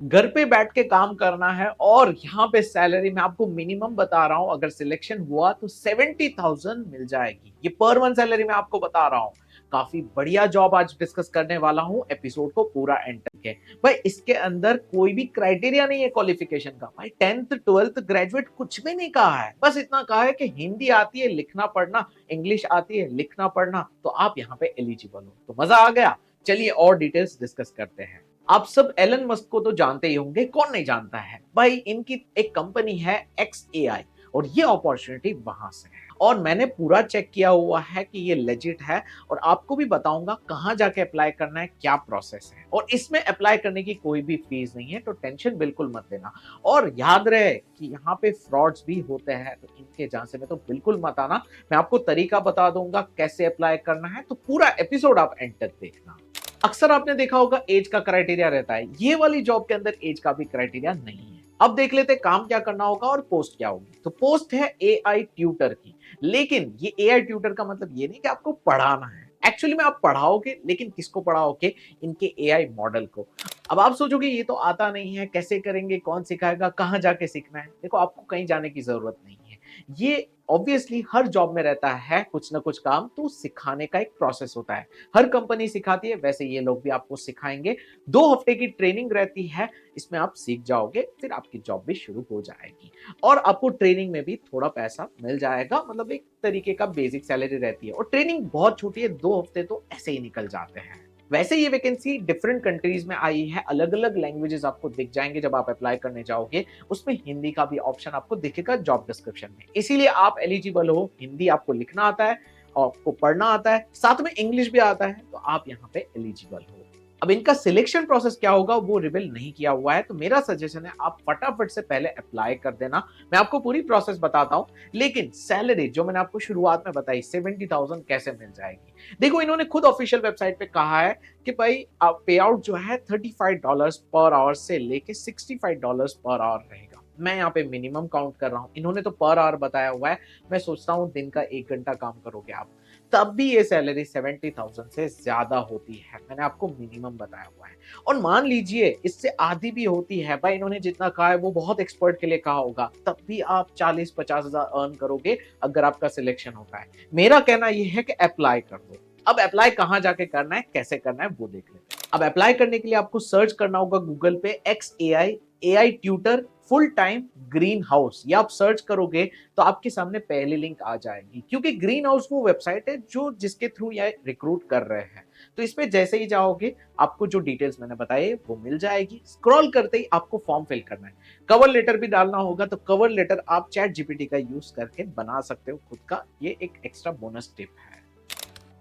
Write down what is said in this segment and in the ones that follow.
घर पे बैठ के काम करना है और यहाँ पे सैलरी मैं आपको मिनिमम बता रहा हूँ, अगर सिलेक्शन हुआ तो 70,000 मिल जाएगी। ये पर मंथ सैलरी मैं आपको बता रहा हूँ। काफी बढ़िया जॉब आज डिस्कस करने वाला हूँ, एपिसोड को पूरा एंड तक के। भाई इसके अंदर कोई भी क्राइटेरिया नहीं है क्वालिफिकेशन का। भाई 10th 12th ग्रेजुएट कुछ भी नहीं कहा है, बस इतना कहा है कि हिंदी आती है लिखना पढ़ना, इंग्लिश आती है लिखना पढ़ना, तो आप यहाँ पे एलिजिबल हो। तो मजा आ गया। चलिए और डिटेल्स डिस्कस करते हैं। आप सब एलन मस्क को तो जानते ही होंगे, कौन नहीं जानता है। भाई इनकी एक कंपनी है XAI और ये अपॉर्चुनिटी वहां से है और मैंने पूरा चेक किया हुआ है कि ये लेजिट है और आपको भी बताऊंगा कहां जाके अप्लाई करना है, क्या प्रोसेस है। और इसमें अप्लाई करने की कोई भी फीस नहीं है, तो टेंशन बिल्कुल मत लेना। और याद रहे कि यहाँ पे फ्रॉड्स भी होते हैं, तो इनके झांसे में तो बिल्कुल मत आना। मैं आपको तरीका बता दूंगा कैसे अप्लाई करना है, तो पूरा एपिसोड आप एंड तक देखना। अक्सर आपने देखा होगा एज का क्राइटेरिया रहता है, ये वाली जॉब के अंदर एज का भी क्राइटेरिया नहीं है। अब देख लेते काम क्या करना होगा और पोस्ट क्या होगी। तो पोस्ट है AI ट्यूटर की, लेकिन ये AI ट्यूटर का मतलब ये नहीं कि आपको पढ़ाना है। एक्चुअली में आप पढ़ाओगे, लेकिन किसको पढ़ाओगे? इनके AI मॉडल को। अब आप सोचोगे ये तो आता नहीं है, कैसे करेंगे, कौन सिखाएगा, कहाँ जाके सीखना है? देखो आपको कहीं जाने की जरूरत नहीं है। ये ऑब्वियसली हर जॉब में रहता है कुछ ना कुछ काम, तो सिखाने का एक प्रोसेस होता है। हर कंपनी सिखाती है, वैसे ये लोग भी आपको सिखाएंगे। 2 हफ्ते की ट्रेनिंग रहती है, इसमें आप सीख जाओगे, फिर आपकी जॉब भी शुरू हो जाएगी। और आपको ट्रेनिंग में भी थोड़ा पैसा मिल जाएगा, मतलब एक तरीके का बेसिक सैलरी रहती है। और ट्रेनिंग बहुत छोटी है, 2 हफ्ते तो ऐसे ही निकल जाते हैं। वैसे ये वैकेंसी डिफरेंट कंट्रीज में आई है, अलग अलग लैंग्वेजेस आपको दिख जाएंगे जब आप अप्लाई करने जाओगे। उसमें हिंदी का भी ऑप्शन आपको दिखेगा जॉब डिस्क्रिप्शन में, इसीलिए आप एलिजिबल हो। हिंदी आपको लिखना आता है और आपको पढ़ना आता है, साथ में इंग्लिश भी आता है, तो आप यहाँ पे एलिजिबल हो। अब इनका सिलेक्शन प्रोसेस क्या होगा वो रिवील नहीं किया हुआ है, तो मेरा सजेशन है आप फटाफट से पहले अप्लाई कर देना। मैं आपको पूरी प्रोसेस बताता हूँ, लेकिन सैलरी जो मैंने आपको शुरुआत में बताई 70,000 कैसे मिल जाएगी। देखो इन्होंने खुद ऑफिशियल वेबसाइट पे कहा है कि भाई पे आउट जो है $35 पर आवर से लेके $65 पर आवर रहेगा। मैं यहाँ पे मिनिमम काउंट कर रहा हूँ, इन्होंने तो पर आवर बताया हुआ है। मैं सोचता हूँ दिन का 1 घंटा काम करोगे आप, तब भी ये सैलरी 70,000 से ज्यादा होती है। मैंने आपको मिनिमम बताया हुआ है। और मान लीजिए इससे आधी भी होती है, भाई इन्होंने जितना कहा है वो बहुत एक्सपर्ट के लिए कहा होगा, तब भी आप 40-50 हजार अर्न करोगे अगर आपका सिलेक्शन होता है। मेरा कहना यह है कि अप्लाई कर दो। अब अप्लाई कहाँ जाके करना है, कैसे करना है वो देख लेते हैं। अब अप्लाई करने के लिए आपको सर्च करना होगा गूगल पे XAI AI tutor full time green house. ये आप सर्च करोगे तो आपके सामने पहली लिंक आ जाएगी, क्योंकि ग्रीन हाउस वो वेबसाइट है जो जिसके थ्रू ये रिक्रूट कर रहे हैं। तो इसमें जैसे ही जाओगे आपको जो डिटेल्स मैंने बताए वो मिल जाएगी। स्क्रॉल करते ही आपको फॉर्म फिल करना है, कवर लेटर भी डालना होगा। तो कवर लेटर आप चैट जीपीटी का यूज करके बना सकते हो खुद का, ये एक एक्स्ट्रा बोनस टिप है।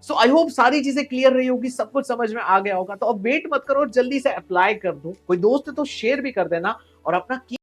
सो आई होप सारी चीजें क्लियर रही होगी, सब कुछ समझ में आ गया होगा। तो अब वेट मत करो, जल्दी से अप्लाई कर दो। कोई दोस्त है तो शेयर भी कर देना और अपना